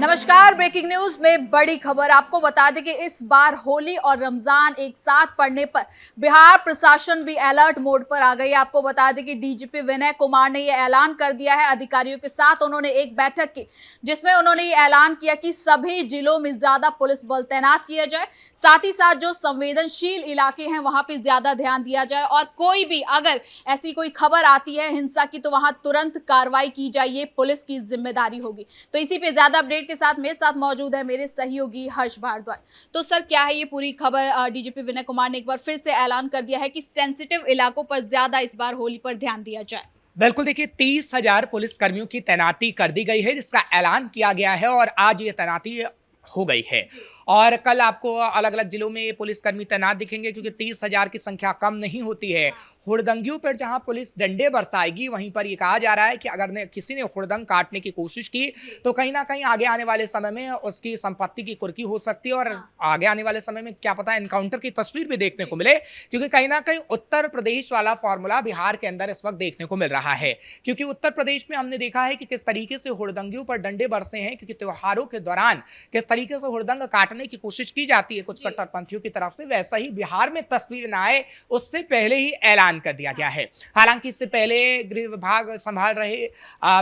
नमस्कार। Breaking news में बड़ी खबर आपको बता दें कि इस बार होली और रमजान एक साथ पड़ने पर बिहार प्रशासन भी अलर्ट मोड पर आ गई है। आपको बता दें कि डीजीपी विनय कुमार ने यह ऐलान कर दिया है। अधिकारियों के साथ उन्होंने एक बैठक की जिसमें उन्होंने ये ऐलान किया कि सभी जिलों में ज्यादा पुलिस बल तैनात किया जाए, साथ ही साथ जो संवेदनशील इलाके हैं वहां पर ज्यादा ध्यान दिया जाए और कोई भी अगर ऐसी कोई खबर आती है हिंसा की तो वहां तुरंत कार्रवाई की जाए, ये पुलिस की जिम्मेदारी होगी। तो इसी पे ज्यादा अपडेट के साथ मेरे साथ मौजूद है मेरे सहयोगी हर्ष भारद्वाज। तो सर, क्या है ये पूरी खबर? डीजीपी विनय कुमार ने एक बार फिर से ऐलान कर दिया है कि सेंसिटिव इलाकों पर ज्यादा इस बार होली पर ध्यान दिया जाए। बिल्कुल, देखिए 30,000 पुलिस कर्मियों की तैनाती कर दी गई है जिसका ऐलान किया गया है और आज ये तैनाती हो गई है और कल आपको अलग अलग जिलों में पुलिसकर्मी तैनात दिखेंगे क्योंकि 30,000 की संख्या कम नहीं होती है। हुड़दंगियों पर जहां पुलिस डंडे बरसाएगी वहीं पर ये कहा जा रहा है कि अगर किसी ने हुड़दंग काटने की कोशिश की तो कहीं ना कहीं आगे आने वाले समय में उसकी संपत्ति की कुर्की हो सकती है और आगे आने वाले समय में क्या पता एनकाउंटर की तस्वीर भी देखने को मिले, क्योंकि कहीं ना कहीं उत्तर प्रदेश वाला फॉर्मूला बिहार के अंदर इस वक्त देखने को मिल रहा है। क्योंकि उत्तर प्रदेश में हमने देखा है कि किस तरीके से हुड़दंगियों पर डंडे बरसे हैं, क्योंकि त्योहारों के दौरान किस तरीके से हुड़दंग काटने की कोशिश की जाती है कुछ कट्टरपंथियों की तरफ से, वैसा ही बिहार में तस्वीर न आए उससे पहले ही ऐलान कर दिया गया है। हालांकि इससे पहले गृह विभाग संभाल रहे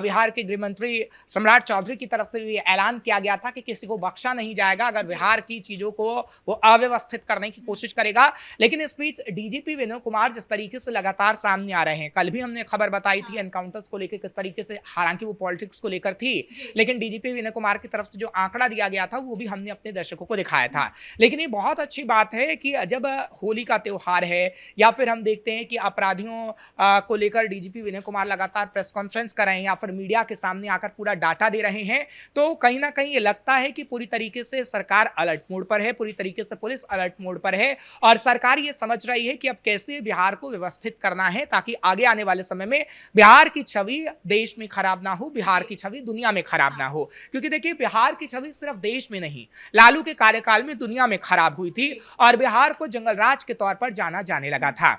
बिहार के गृह मंत्री सम्राट चौधरी की तरफ से ये ऐलान किया गया था कि किसी को बख्शा नहीं जाएगा अगर बिहार की चीजों को वो अव्यवस्थित करने की कोशिश करेगा। लेकिन इस बीच डीजीपी विनय कुमार जिस तरीके से लगातार सामने आ रहे हैं, कल भी हमने खबर बताई थी एनकाउंटर्स को लेकर किस तरीके से, हालांकि वो पॉलिटिक्स को लेकर थी, लेकिन डीजीपी विनय कुमार की तरफ से जो आंकड़ा दिया गया था वो भी हमने अपने दर्शकों को दिखाया था। लेकिन ये बहुत अच्छी बात है कि जब होली का त्योहार है या फिर हम देखते हैं कि अपराधियों को लेकर डीजीपी विनय कुमार लगातार प्रेस कॉन्फ्रेंस कर रहे हैं या फिर मीडिया के सामने आकर पूरा डाटा दे रहे हैं, तो कहीं ना कहीं ये लगता है कि पूरी तरीके से सरकार अलर्ट मोड पर है, पूरी तरीके से पुलिस अलर्ट मोड पर है और सरकार ये समझ रही है कि अब कैसे बिहार को व्यवस्थित करना है ताकि आगे आने वाले समय में बिहार की छवि देश में खराब ना हो, बिहार की छवि दुनिया में खराब ना हो। क्योंकि देखिए बिहार की छवि सिर्फ देश में नहीं, लालू के कार्यकाल में दुनिया में खराब हुई थी और बिहार को जंगलराज के तौर पर जाना जाने लगा था।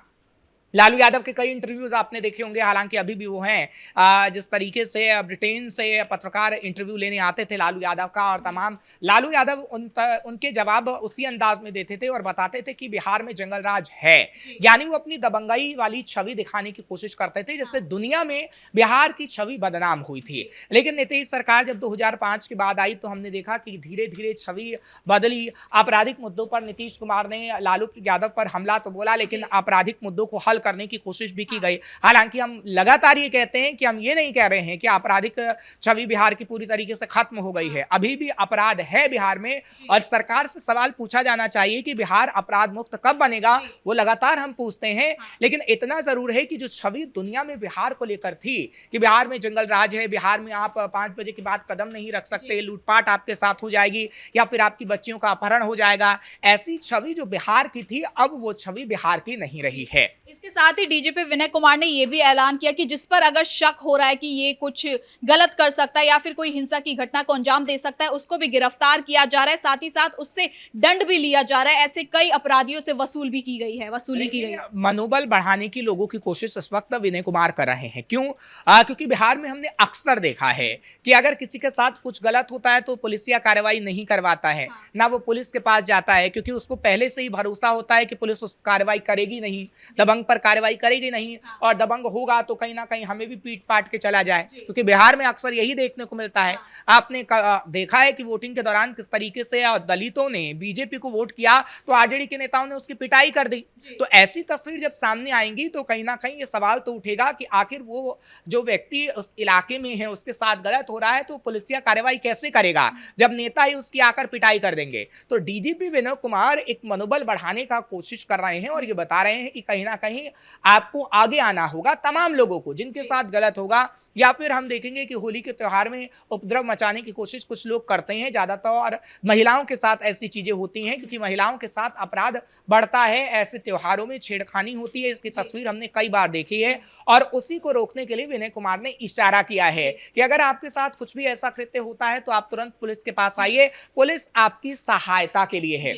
लालू यादव के कई इंटरव्यूज आपने देखे होंगे, हालांकि अभी भी वो हैं। जिस तरीके से ब्रिटेन से पत्रकार इंटरव्यू लेने आते थे लालू यादव का और तमाम लालू यादव उनके जवाब उसी अंदाज में देते थे और बताते थे कि बिहार में जंगल राज है, यानी वो अपनी दबंगई वाली छवि दिखाने की कोशिश करते थे जिससे दुनिया में बिहार की छवि बदनाम हुई थी। लेकिन नीतीश सरकार जब 2005 के बाद आई तो हमने देखा कि धीरे धीरे छवि बदली। आपराधिक मुद्दों पर नीतीश कुमार ने लालू यादव पर हमला तो बोला, लेकिन आपराधिक मुद्दों को हल करने की कोशिश भी की गई। हालांकि हम लगातार ये कहते हैं कि हम ये नहीं कह रहे हैं कि आपराधिक छवि बिहार की पूरी तरीके से खत्म हो गई है, अभी भी अपराध है बिहार में और सरकार से सवाल पूछा जाना चाहिए कि बिहार अपराध मुक्त कब बनेगा, वो लगातार हम पूछते हैं। लेकिन इतना जरूर है कि जो छवि दुनिया में बिहार को लेकर थी कि बिहार में जंगल राज है, बिहार में आप 5 बजे के बाद कदम नहीं रख सकते, लूटपाट आपके साथ हो जाएगी या फिर आपकी बच्चियों का अपहरण हो जाएगा, ऐसी छवि जो बिहार की थी अब वो छवि बिहार की नहीं रही है। इसके साथ ही डीजीपी विनय कुमार ने यह भी ऐलान किया कि जिस पर अगर शक हो रहा है कि ये कुछ गलत कर सकता है या फिर कोई हिंसा की घटना को अंजाम दे सकता है उसको भी गिरफ्तार किया जा रहा है, साथ ही साथ उससे दंड भी लिया जा रहा है। ऐसे कई अपराधियों से वसूली की गई है। मनोबल बढ़ाने की लोगों की कोशिश इस वक्त विनय कुमार कर रहे हैं। क्यों? क्योंकि बिहार में हमने अक्सर देखा है कि अगर किसी के साथ कुछ गलत होता है तो पुलिसिया कार्रवाई नहीं करवाता है, ना वो पुलिस के पास जाता है, क्योंकि उसको पहले से ही भरोसा होता है कि पुलिस उस कार्रवाई करेगी नहीं, दबंग पर कार्रवाई करेगी नहीं और दबंग होगा तो कहीं ना कहीं हमें भी पीट पाट के चला जाए। क्योंकि बिहार में अक्सर यही देखने को मिलता है। आपने देखा है कि वोटिंग के दौरान किस तरीके से दलितों ने बीजेपी को वोट किया तो आरजेडी के नेताओं ने उसकी पिटाई कर दी। तो ऐसी तस्वीर जब सामने आएंगी तो कहीं ना कहीं ये सवाल तो उठेगा कि आखिर वो जो व्यक्ति उस इलाके में है उसके साथ गलत हो रहा है तो पुलिसिया कार्रवाई कैसे करेगा जब नेता ही उसकी आकर पिटाई कर देंगे। तो डीजीपी विनय कुमार एक मनोबल बढ़ाने का कोशिश कर रहे हैं और ये बता रहे हैं कि कहीं ना कहीं आपको आगे आना होगा, तमाम लोगों को जिनके साथ गलत होगा। या फिर हम देखेंगे कि होली के त्योहार में उपद्रव मचाने की कोशिश कुछ लोग करते हैं, ज्यादातर महिलाओं के साथ ऐसी चीजें होती हैं क्योंकि महिलाओं के साथ अपराध बढ़ता है, ऐसे त्योहारों में छेड़खानी होती है। इसकी तस्वीर हमने कई बार देखी है और उसी को रोकने के लिए विनय कुमार ने इशारा किया है कि अगर आपके साथ कुछ भी ऐसा कृत्य होता है तो आप तुरंत पुलिस के पास आइए, पुलिस आपकी सहायता के लिए है।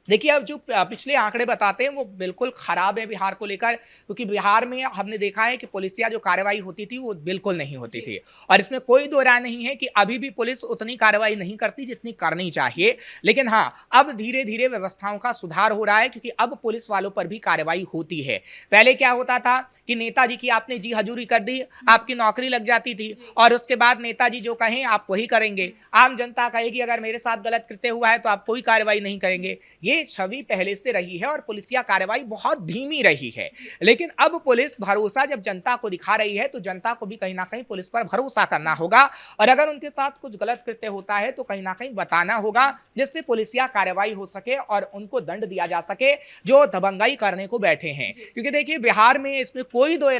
देखिए, अब जो पिछले आंकड़े बताते हैं वो बिल्कुल खराब है बिहार को लेकर, क्योंकि बिहार में हमने देखा है कि पुलिसिया जो कार्रवाई होती थी वो बिल्कुल नहीं होती थी। और इसमें कोई दो राय नहीं है कि अभी भी पुलिस उतनी कार्रवाई नहीं करती जितनी करनी चाहिए। लेकिन हाँ, अब धीरे धीरे व्यवस्थाओं का सुधार हो रहा है, क्योंकि अब पुलिस वालों पर भी कार्रवाई होती है। पहले क्या होता था कि नेताजी की आपने जी हजूरी कर दी, आपकी नौकरी लग जाती थी, और उसके बाद नेताजी जो कहें आप वही करेंगे। आम जनता कहेगी अगर मेरे साथ गलत कृत्य हुआ है तो आप कोई कार्रवाई नहीं करेंगे। ये छवि पहले से रही है और पुलिसिया कार्रवाई बहुत धीमी रही है। लेकिन अब पुलिस भरोसा जब जनता को दिखा रही है तो जनता को भी कहीं ना कहीं पुलिस पर भरोसा करना होगा, और अगर उनके साथ कुछ गलत कृत्य होता है तो कहीं ना कहीं बताना होगा, जिससे पुलिसिया कार्रवाई हो सके और उनको दंड दिया जा सके जो दबंगाई करने को बैठे हैं। क्योंकि देखिए, बिहार में इसमें कोई दो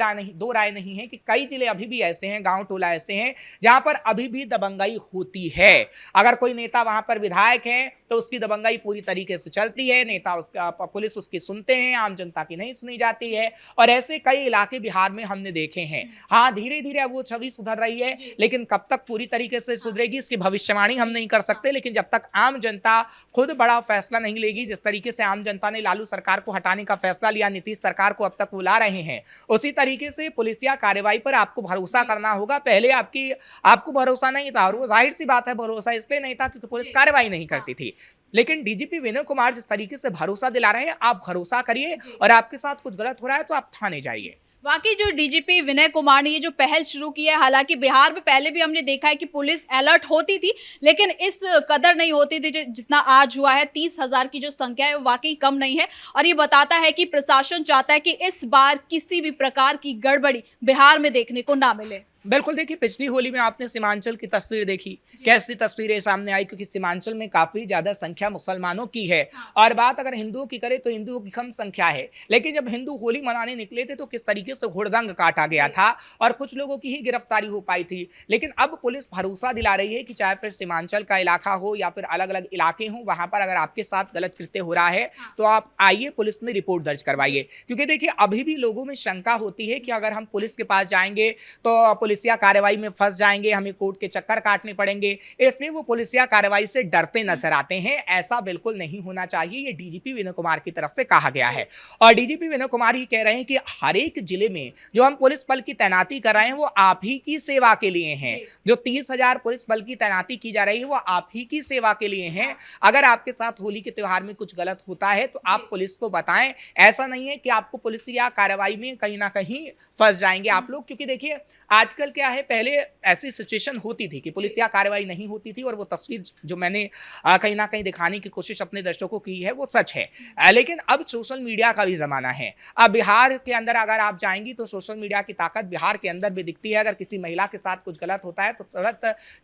राय नहीं है कि कई जिले अभी भी ऐसे हैं, गांव टोला ऐसे हैं जहां पर अभी भी दबंगाई होती है। अगर कोई नेता वहां पर विधायक है तो उसकी दबंगाई पूरी तरीके से चलती है, नेता उसका पुलिस उसकी सुनते हैं, आम जनता की नहीं सुनी जाती है। और ऐसे कई इलाके बिहार में हमने देखे हैं। हाँ, धीरे धीरे अब वो छवि सुधर रही है, लेकिन कब तक पूरी तरीके से सुधरेगी इसकी भविष्यवाणी हम नहीं कर सकते। लेकिन जब तक आम जनता खुद बड़ा फैसला नहीं लेगी, जिस तरीके से आम जनता ने लालू सरकार को हटाने का फैसला लिया, नीतीश सरकार को अब तक बुला रहे हैं, उसी तरीके से पुलिसिया कार्रवाई पर आपको भरोसा करना होगा। पहले आपको भरोसा नहीं था, और वो जाहिर सी बात है भरोसा इसलिए नहीं था क्योंकि पुलिस कार्रवाई नहीं करती थी। लेकिन डीजीपी विनय कुमार जिस तरीके से भरोसा दिला रहे हैं, आप भरोसा करिए, और आपके साथ कुछ गलत हो रहा है तो आप थाने जाइए। वाकई जो डीजीपी विनय कुमार ने ये जो पहल शुरू की है, हालांकि बिहार में पहले भी हमने देखा है कि पुलिस अलर्ट होती थी, लेकिन इस कदर नहीं होती थी जितना आज हुआ है। 30,000 की जो संख्या है वो वाकई कम नहीं है, और ये बताता है कि प्रशासन चाहता है कि इस बार किसी भी प्रकार की गड़बड़ी बिहार में देखने को ना मिले। बिल्कुल, देखिए, पिछली होली में आपने सीमांचल की तस्वीर देखी, कैसी तस्वीरें सामने आई, क्योंकि सीमांचल में काफी ज्यादा संख्या मुसलमानों की है। और बात अगर हिंदुओं की करें तो हिंदुओं की कम संख्या है। लेकिन जब हिंदू होली मनाने निकले थे तो किस तरीके से हुड़दंग काटा गया था, और कुछ लोगों की ही गिरफ्तारी हो पाई थी। लेकिन अब पुलिस भरोसा दिला रही है कि चाहे फिर सीमांचल का इलाका हो या फिर अलग अलग इलाके हों, वहां पर अगर आपके साथ गलत कृत्य हो रहा है तो आप आइए, पुलिस में रिपोर्ट दर्ज करवाइए। क्योंकि देखिए, अभी भी लोगों में शंका होती है कि अगर हम पुलिस के पास जाएंगे तो पुलिसिया कार्रवाई में फंस जाएंगे, हमें कोर्ट के चक्कर काटने पड़ेंगे, इसलिए वो पुलिसिया कार्रवाई से डरते नजर आते हैं। ऐसा बिल्कुल नहीं होना चाहिए, ये डीजीपी विनय कुमार की तरफ से कहा गया है। और डीजीपी विनय कुमार ही कह रहे हैं कि हर एक जिले में जो हम पुलिस बल की तैनाती कर रहे हैं वो आप ही की सेवा के लिए हैं। जो 30,000 पुलिस बल की तैनाती की जा रही है वो आप ही की सेवा के लिए हैं। अगर आपके साथ होली के त्योहार में कुछ गलत होता है तो आप पुलिस को बताएं। ऐसा नहीं है कि आपको पुलिसिया कार्रवाई में कहीं ना कहीं फंस जाएंगे आप लोग। क्योंकि देखिए, आजकल क्या है, पहले ऐसी सिचुएशन होती थी कि पुलिसिया कार्रवाई नहीं होती थी, और वो तस्वीर जो मैंने कहीं ना कहीं दिखाने की कोशिश अपने दर्शकों को की है वो सच है। लेकिन अब सोशल मीडिया का भी जमाना है। अब बिहार के अंदर अगर आप जाएंगी तो सोशल मीडिया की ताकत बिहार के अंदर भी दिखती है। अगर किसी महिला के साथ कुछ गलत होता है तो तुरंत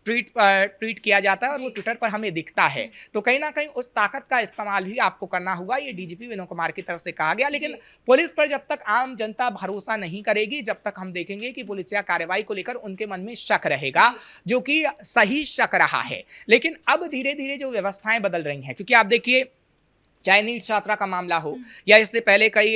ट्वीट किया जाता है और वो ट्विटर पर हमें दिखता है। तो कहीं ना कहीं उस ताकत का इस्तेमाल भी आपको करना होगा, ये डीजीपी विनय कुमार की तरफ से कहा गया। लेकिन पुलिस पर जब तक आम जनता भरोसा नहीं करेगी, जब तक हम देखेंगे कि पुलिसिया कार्रवाई को लेकर उनके मन में शक रहेगा, जो कि सही शक रहा है। लेकिन अब धीरे धीरे जो व्यवस्थाएं बदल रही हैं, क्योंकि आप देखिए, चाहे नीट छात्रा का मामला हो या इससे पहले कई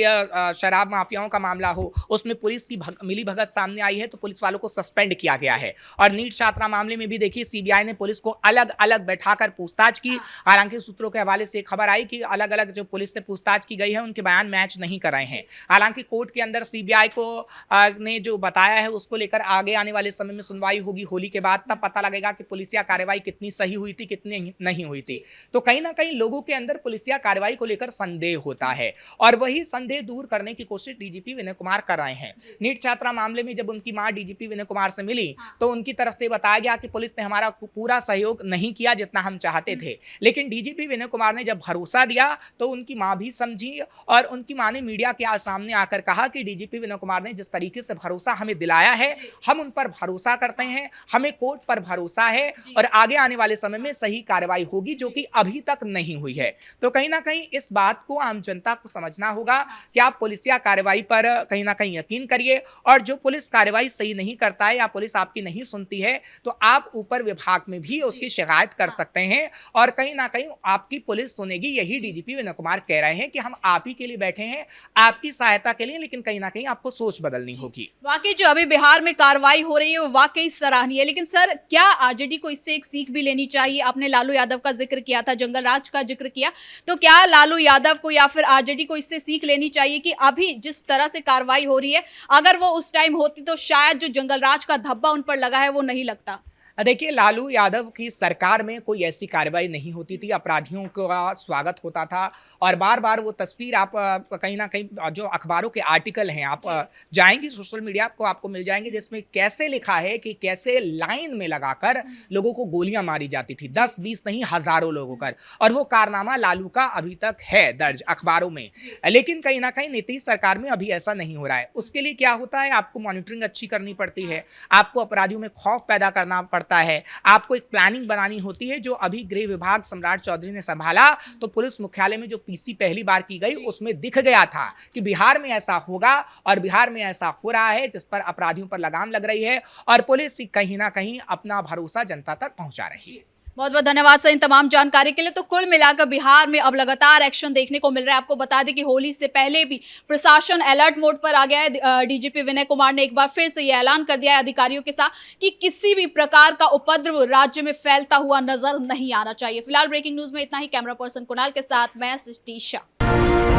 शराब माफियाओं का मामला हो, उसमें पुलिस की मिली भगत सामने आई है तो पुलिस वालों को सस्पेंड किया गया है। और नीट छात्रा मामले में भी देखिए, सीबीआई ने पुलिस को अलग अलग बैठाकर पूछताछ की। हालांकि सूत्रों के हवाले से खबर आई कि अलग अलग जो पुलिस से पूछताछ की गई है उनके बयान मैच नहीं कर रहे हैं। हालांकि कोर्ट के अंदर सीबीआई को ने जो बताया है उसको लेकर आगे आने वाले समय में सुनवाई होगी होली के बाद, तब पता लगेगा कि पुलिसिया कार्रवाई कितनी सही हुई थी, कितनी नहीं हुई थी। तो कहीं ना कहीं लोगों के अंदर पुलिसिया कार्रवाई को लेकर संदेह होता है, और वही संदेह दूर करने की कोशिश डीजीपी विनय कुमार कर रहे हैं। नीट छात्रा मामले में जब उनकी मां डीजीपी विनय कुमार से मिली तो उनकी तरफ से बताया गया कि पुलिस ने हमारा पूरा सहयोग नहीं किया जितना हम चाहते थे। लेकिन डीजीपी विनय कुमार ने जब भरोसा दिया तो उनकी मां भी समझी, और उनकी मां ने मीडिया के सामने आकर कहा कि डीजीपी विनय कुमार ने जिस तरीके से भरोसा हमें दिलाया है, हम उन पर भरोसा करते हैं, हमें कोर्ट पर भरोसा है, और आगे आने वाले समय में सही कार्रवाई होगी, जो कि अभी तक नहीं हुई है। तो कहीं ना कहीं इस बात को आम जनता को समझना होगा कि आप पुलिसिया कार्रवाई पर कहीं ना कहीं यकीन करिए, और जो पुलिस कार्रवाई सही नहीं करता है या पुलिस आपकी नहीं सुनती है तो आप ऊपर विभाग में भी उसकी शिकायत कर सकते हैं, और कहीं ना कहीं आपकी पुलिस सुनेगी। यही डीजीपी विनय कुमार कह रहे हैं कि हम आप ही के लिए बैठे हैं, आपकी सहायता के लिए, लेकिन कहीं ना कहीं आपको सोच बदलनी होगी। वाकई जो अभी बिहार में कार्रवाई हो रही है वो वाकई सराहनीय है। लेकिन सर, क्या आरजेडी को इससे एक सीख भी लेनी चाहिए? आपने लालू यादव का जिक्र किया था, जंगल राज का जिक्र किया, तो क्या क्या लालू यादव को या फिर आरजेडी को इससे सीख लेनी चाहिए कि अभी जिस तरह से कार्रवाई हो रही है, अगर वो उस टाइम होती तो शायद जो जंगलराज का धब्बा उन पर लगा है वो नहीं लगता? देखिए, लालू यादव की सरकार में कोई ऐसी कार्रवाई नहीं होती थी, अपराधियों का स्वागत होता था और बार बार वो तस्वीर आप कहीं ना कहीं जो अखबारों के आर्टिकल हैं, आप जाएंगे सोशल मीडिया को आपको मिल जाएंगे, जिसमें कैसे लिखा है कि कैसे लाइन में लगाकर लोगों को गोलियां मारी जाती थी, 10-20 नहीं हजारों लोगों कर। और वो कारनामा लालू का अभी तक है दर्ज अखबारों में। लेकिन कहीं ना कहीं नीतीश सरकार में अभी ऐसा नहीं हो रहा है। उसके लिए क्या होता है, आपको मॉनिटरिंग अच्छी करनी पड़ती है, आपको अपराधियों में खौफ पैदा करना पड़ता है, आपको एक प्लानिंग बनानी होती है। जो अभी गृह विभाग सम्राट चौधरी ने संभाला तो पुलिस मुख्यालय में जो पीसी पहली बार की गई उसमें दिख गया था कि बिहार में ऐसा होगा और बिहार में ऐसा हो रहा है, जिस पर अपराधियों पर लगाम लग रही है और पुलिस कहीं ना कहीं अपना भरोसा जनता तक पहुंचा रही है। बहुत बहुत धन्यवाद सर इन तमाम जानकारी के लिए। तो कुल मिलाकर बिहार में अब लगातार एक्शन देखने को मिल रहा है। आपको बता दें कि होली से पहले भी प्रशासन अलर्ट मोड पर आ गया है। डीजीपी विनय कुमार ने एक बार फिर से यह ऐलान कर दिया है अधिकारियों के साथ कि किसी भी प्रकार का उपद्रव राज्य में फैलता हुआ नजर नहीं आना चाहिए। फिलहाल ब्रेकिंग न्यूज में इतना ही। कैमरा पर्सन कुणाल के साथ मैं सृष्टि शाह।